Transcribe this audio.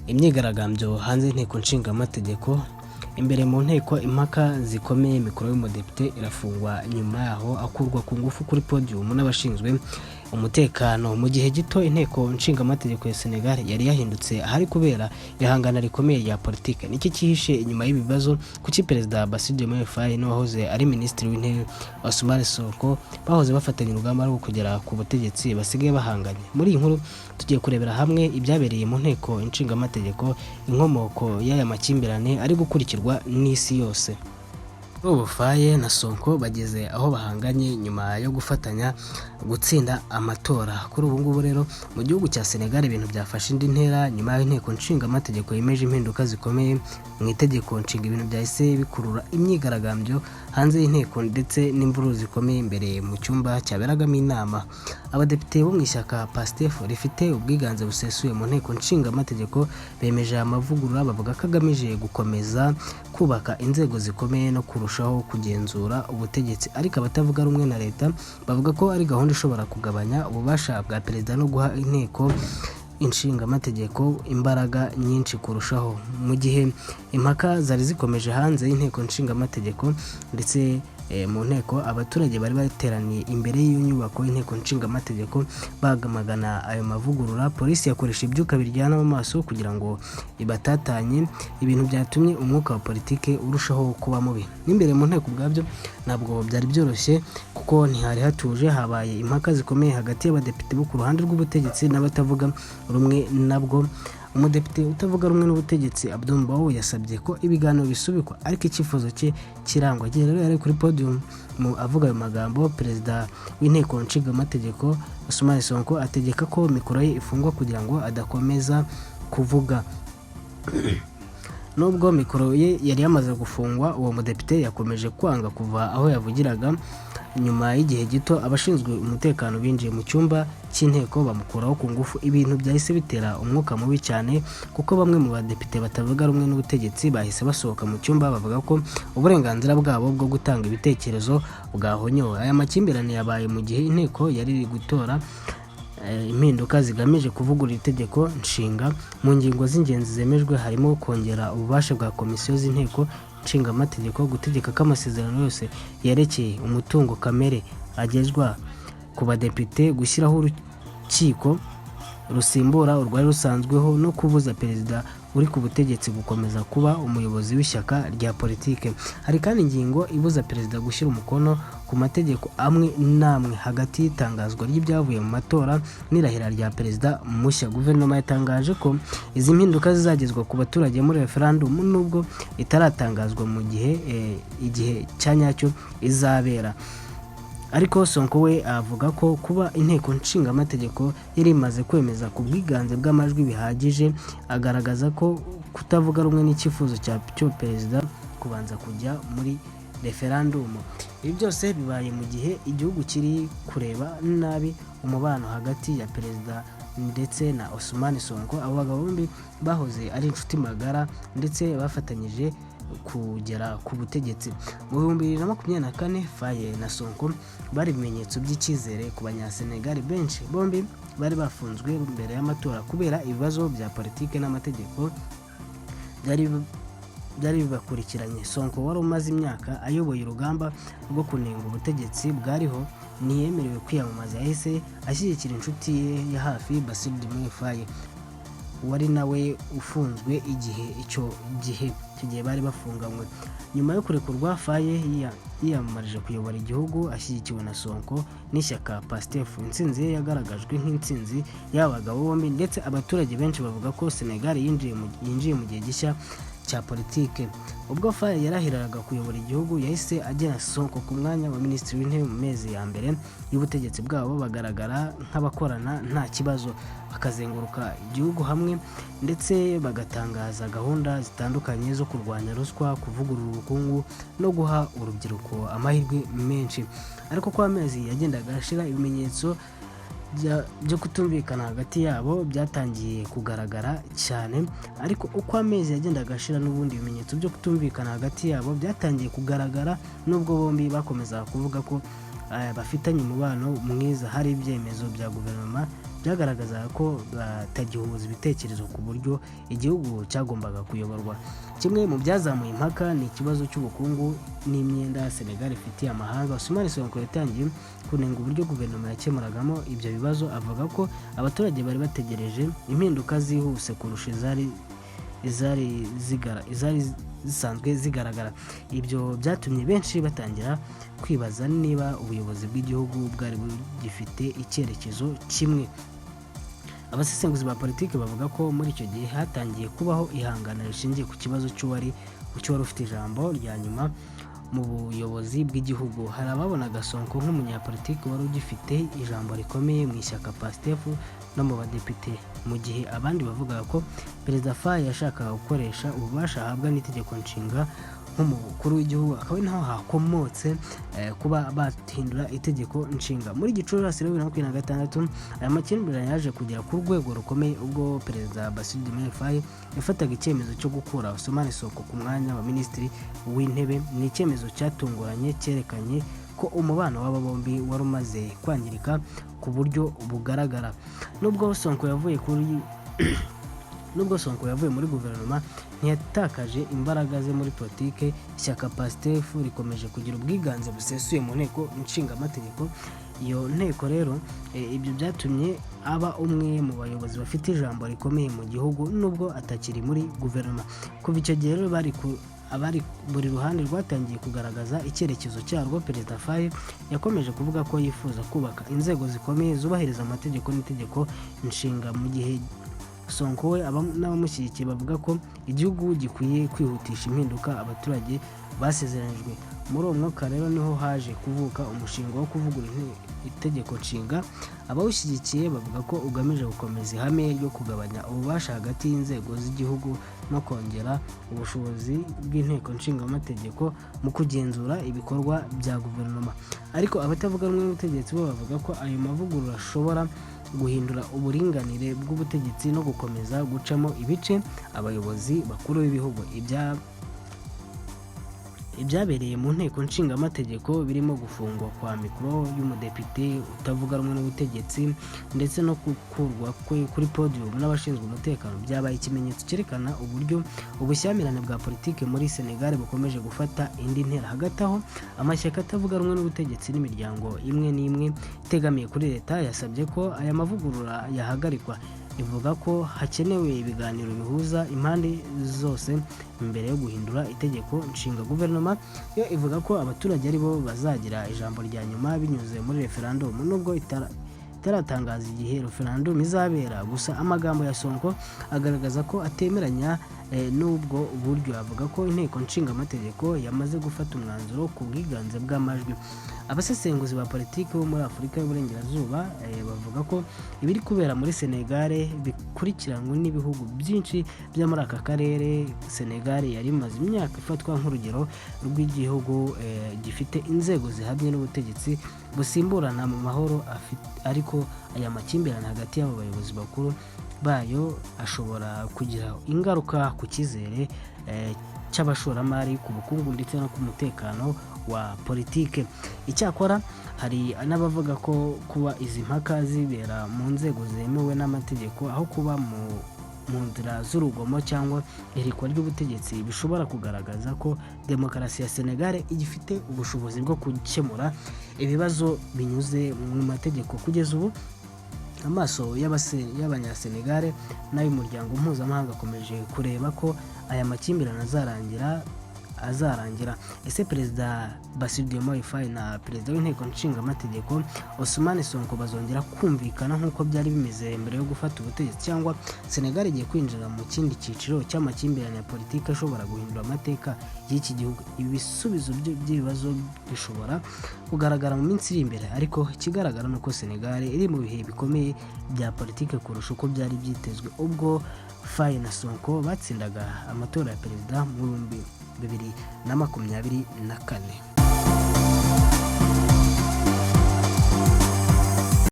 Imyigaragambyo hanze y'inteko nshinga amategeko. Imbere mu nteko impaka zikomeye, mikoro y'umudepite irafungwa, nyuma yaho akurwa ku ngufu kuri podium n'abashinzwe umutekano. Mu gihe gito inteko nshinga amategeko ya Senegal yari yahindutse ahari kubera ihangana rikomeye rya politike. Niki cyihishe inyuma y'ibibazo kuki perezida Bassirou Diomaye Faye n'uwahoze ari minisitiri w'intebe Ousmane Sonko bahoze bafatanya urugamba rwo kugera ku butegetsi basigaye bahanganye. Muri iyi nkuru tugiye kurebera hamwe ibyabereye mu nteko nshinga amategeko, inkomoko y'aya makimbirane ari gukurikirwa n'isi yose. Ubu Faye na Sonko bageze aho bahanganye nyuma yo gufatanya gutsinda amatora. Kuri ubu ngubu rero mu gihugu cya Senegal ibintu byafashe indi ntera nyuma y'inteko nshinga amategeko yemeje impinduka zikomeye mu itegeko nshinga. Ibintu byahise bikurura imyigaragambyo hanze y'inteko ndetse n'imvururu zikomeye imbere mu cyumba cyaberagamo inama. Abadepite bo mu ishyaka PASTEF rifite ubwiganze busesuye mu nteko nshinga amategeko bemeje amavugurura, bavuga ko agamije gukomeza kubaka inzego zikomeye no kurushaho kugenzura ubutegetsi. Ariko abatavuga rumwe na leta bavuga ko ari gahunda ishobora kugabanya ububasha bwa perezida no guha inteko inshinga amategeko imbaraga nyinshi kurushaho. Mu gihe impaka zari zikomeje hanze y'inteko nshinga amategeko ndetse mu nteko, abaturage bari bateraniye imbere y'iyo nyubako y'inteko nshinga amategeko bagamagana ayo mavugurura. Polisi yakoresha ibyuka biryana mu maso kugira ngo ibatatanye, ibintu byatumye umwuka wa politike urushaho kuba mubi. N'imbere mu nteko ubwabyo ntabwo byari byoroshye kuko ntihari hatuje, habaye impaka zikomeye hagati y'abadepite bo ku ruhande rw'ubutegetsi n'abatavuga rumwe nabwo. Umudepite utavuga rumwe n'ubutegetsi Abdou Mbow yasabye ko ibiganiro bisubikwa, ariko icyifuzo cye kirangwa. Igihe rero yari kuri podium avuga ayo magambo, perezida w'inteko nshinga amategeko Ousmane Sonko ategeka ko mikoro ye ifungwa kugira ngo adakomeza kuvuga. Nubwo mikoro ye yari yamaze gufungwa, uwo mudepite yakomeje kwanga kuva aho yavugiraga. Nyuma y'igihe gito abashinzwe umutekano binjiye mu cyumba cy'inteko bamukuraho ku ngufu. Ibintu byahise bitera umwuka mubi cyane kuko bamwe mu badepite batavuga rumwe n'ubutegetsi bahise basohoka mu cyumba, bavuga ko uburenganzira bwabo bwo gutanga ibitekerezo bwahonyowe. Aya makimbirane yabaye mu gihe inteko yari iri gutora impinduka zigamije kuvugurura itegeko nshinga. Mu ngingo z'ingenzi zemejwe harimo kongera ububasha bwa komisiyo z'inteko nshinga amategeko, gutegeka ko amasezerano yose yerekeye umutungo kamere agezwa ku badepite, gushyiraho urukiko rusimbura urwari rusanzweho no kubuza perezida uri ku butegetsi gukomeza kuba umuyobozi w'ishyaka rya politike. Hari kandi ingingo ibuza perezida gushyira umukono ku mategeko amwe n'amwe hagati y'itangazwa ry'ibyavuye mu matora n'irahira rya perezida mushya. Guverinoma yatangaje ko izi mpinduka zizagezwa ku baturage muri referendum nubwo itaratangazwa mu igihe cya nyacyo izabera. Ariko Sonko we avuga ko kuba inteko nshinga amategeko yari imaze kwemeza ku bwiganze bw'amajwi bihagije, agaragaza ko kutavuga rumwe n'icyifuzo cyo perezida kubanza kujya muri referendum. Ibi byose bibaye mu gihe igihugu kiri kureba nabi umubano hagati ya perezida ndetse na Ousmane Sonko. Abo bagabo bombi bahoze ari inshuti magara ndetse bafatanyije kugera ku butegetsi. Mu 2024 Faye na Sonko bari ibimenyetso by'icyizere ku banyasenegal benshi. Bombi bari bafunzwe mbere y'amatora kubera ibibazo bya politike n'amategeko byari bibakurikiranye. Sonko wari umaze imyaka ayoboye urugamba rwo kunenga ubutegetsi bwariho ntiyemerewe kwiyamamaza, yahise ashyigikira inshuti ye ya hafi Bassirou Diomaye Faye wari nawe ufunzwe icyo gihe bari bafunganywe. Nyuma yo kurekurwa, Faye yiyamamarije kuyobora igihugu ashyigikiwe na Sonko n'ishyaka PASTEF. Intsinzi ye yagaragajwe nk'intsinzi y'abagabo bombi ndetse abaturage benshi bavuga ko Senegal yinjiye mu gihe gishya cya politike. Ubwo Faye yarahiriraga kuyobora igihugu, yahise agena Sonko ku mwanya wa minisitiri w'intebe. Mu mezi ya mbere y'ubutegetsi bwabo bagaragara nk'abakorana nta kibazo, bakazenguruka igihugu hamwe ndetse bagatangaza gahunda zitandukanye zo kurwanya ruswa, kuvugurura ubukungu no guha urubyiruko amahirwe menshi. Ariko ko amezi yagendaga ashira, ibimenyetso byo kutumvikana hagati yabo byatangiye kugaragara cyane. Ariko uko amezi yagendaga ashira n'ubundi ibimenyetso byo kutumvikana hagati yabo byatangiye kugaragara, nubwo bombi bakomeza kuvuga ko bafitanye umubano mwiza. Hari ibyemezo bya guverinoma byagaragazaga ko batagihuza ibitekerezo ku buryo igihugu cyagombaga kuyoborwa. Kimwe mu byazamuye impaka ni ikibazo cy'ubukungu n'imyenda Senegal ifitiye amahanga. Ousmane Sonko yatangiye kunenga uburyo guverinoma yakemuragamo ibyo bibazo, avuga ko abaturage bari bategereje impinduka zihuse kurusha izari zisanzwe zigaragara. Ibyo byatumye benshi batangira kwibaza niba ubuyobozi bw'igihugu bwari bugifite icyerekezo kimwe. Abasesenguzi ba politiki bavuga ko muri icyo gihe hatangiye kubaho ihangana rishingiye ku kibazo cy'uwari ufite ijambo rya nyuma mu buyobozi bw'igihugu. Hari ababonaga Sonko nk'umunyapolitiki wari ugifite ijambo rikomeye mu ishyaka PASTEF no mu badepite, mu gihe abandi bavugaga ko Perezida Faye yashakaga gukoresha ububasha ahabwa n'itegeko nshinga nk'umukuru w'igihugu, akaba ari naho hakomotse kuba bahindura itegeko nshinga. Muri Gicurasi 2026 aya makimbirane yaje kugera ku rwego rukomeye ubwo Perezida Bassirou Diomaye Faye yafataga icyemezo cyo gukura Ousmane Sonko ku mwanya wa minisitiri w'intebe. Ni icyemezo cyatunguranye cyerekanye ko umubano w'aba bombi wari umaze kwangirika ku buryo bugaragara. Nubwo Sonko yavuye muri guverinoma, ntiyatakaje imbaraga ze muri politike. Ishyaka PASTEF rikomeje kugira ubwiganze busesuye mu nteko nshingamategeko. Iyo nteko rero ibyo byatumye aba umwe mu bayobozi bafite ijambo rikomeye mu gihugu nubwo atakiri muri guverinoma. Kuva icyo gihe rero buri ruhande rwatangiye kugaragaza icyerekezo cyarwo. Perezida Faye yakomeje kuvuga ko yifuza kubaka inzego zikomeye zubahiriza amategeko n'itegeko nshinga, mu gihe Sonko we n'abamushyigikiye bavuga ko igihugu gikwiye kwihutisha impinduka abaturage basezeranijwe. Muri uwo mwaka rero niho haje kuvuka umushinga wo kuvugurura itegeko nshinga. Abawushyigikiye bavuga ko ugamije gukomeza ihame ryo kugabanya ububasha hagati y'inzego z'igihugu no kongera ubushobozi bw'inteko nshingamategeko mu kugenzura ibikorwa bya guverinoma. Ariko abatavuga rumwe n'ubutegetsi bo bavuga ko ayo mavugurura ashobora guhindura uburinganire bw'ubutegetsi no gukomeza gucamo ibice abayobozi bakuru b'ibihugu. Ibyabereye mu nteko nshingamategeko birimo gufungwa kwa mikoro y'umudepite utavuga rumwe n'ubutegetsi ndetse no gukurwa kuri podium n'abashinzwe umutekano byabaye ikimenyetso cyerekana uburyo ubushyamirane bwa politiki muri Senegal bukomeje gufata indi ntera. Hagati aho, amashyaka atavuga rumwe n'ubutegetsi n'imiryango imwe n'imwe itegamiye kuri leta yasabye ko aya mavugurura yahagarikwa. Ivuga ko hakenewe ibiganiro bihuza impande zose mbere yo guhindura itegeko nshinga. Guverinoma yo ivuga ko abaturage ari bo bazagira ijambo rya nyuma binyuze muri referendum, nubwo itaratangaza igihe referendum izabera. Gusa amagambo ya Sonko agaragaza ko atemeranya n'ubwo buryo. Avuga ko inteko nshingamategeko yamaze gufata umwanzuro ku bwiganze bw'amajwi. Abasesenguzi ba politiki bo muri Afurika y'Uburengerazuba bavuga ko ibiri kubera muri Senegal bikurikiranwe n'ibihugu byinshi byo muri aka karere. Senegal yari imaze imyaka ifatwa nk'urugero rw'igihugu gifite inzego zihamye n'ubutegetsi busimburana mu mahoro, ariko aya makimbirane hagati y'abo bayobozi bakuru bayo ashobora kugira ingaruka ku cyizere cy'abashoramari, ku bukungu ndetse no ku mutekano wa politike. Icyakora hari n'abavuga ko kuba izi mpaka zibera mu nzego zemewe n'amategeko aho kuba mu nzira z'urugomo cyangwa irikwa ry'ubutegetsi bishobora kugaragaza ko demokarasi ya Senegal igifite ubushobozi bwo gukemura ibibazo binyuze mu mategeko. Kugeza ubu amaso y'abanyasenegal n'ay'umuryango mpuzamahanga akomeje kureba ko aya makimbirane azarangira. Ese Perezida Bassirou Diomaye Faye na Perezida w'inteko nshingamategeko Ousmane Sonko bazongera kumvikana nk'uko byari bimeze mbere yo gufata ubutegetsi, cyangwa Senegal igiye kwinjira mu kindi cyiciro cy'amakimbirane ya politiki ashobora guhindura amateka y'iki gihugu? Ibisubizo by'ibibazo bishobora kugaragara mu minsi iri imbere, ariko ikigaragara ni uko Senegal iri mu bihe bikomeye bya politiki kurusha uko byari byitezwe ubwo Faye na Sonko batsindaga amatora ya perezida mu 2024.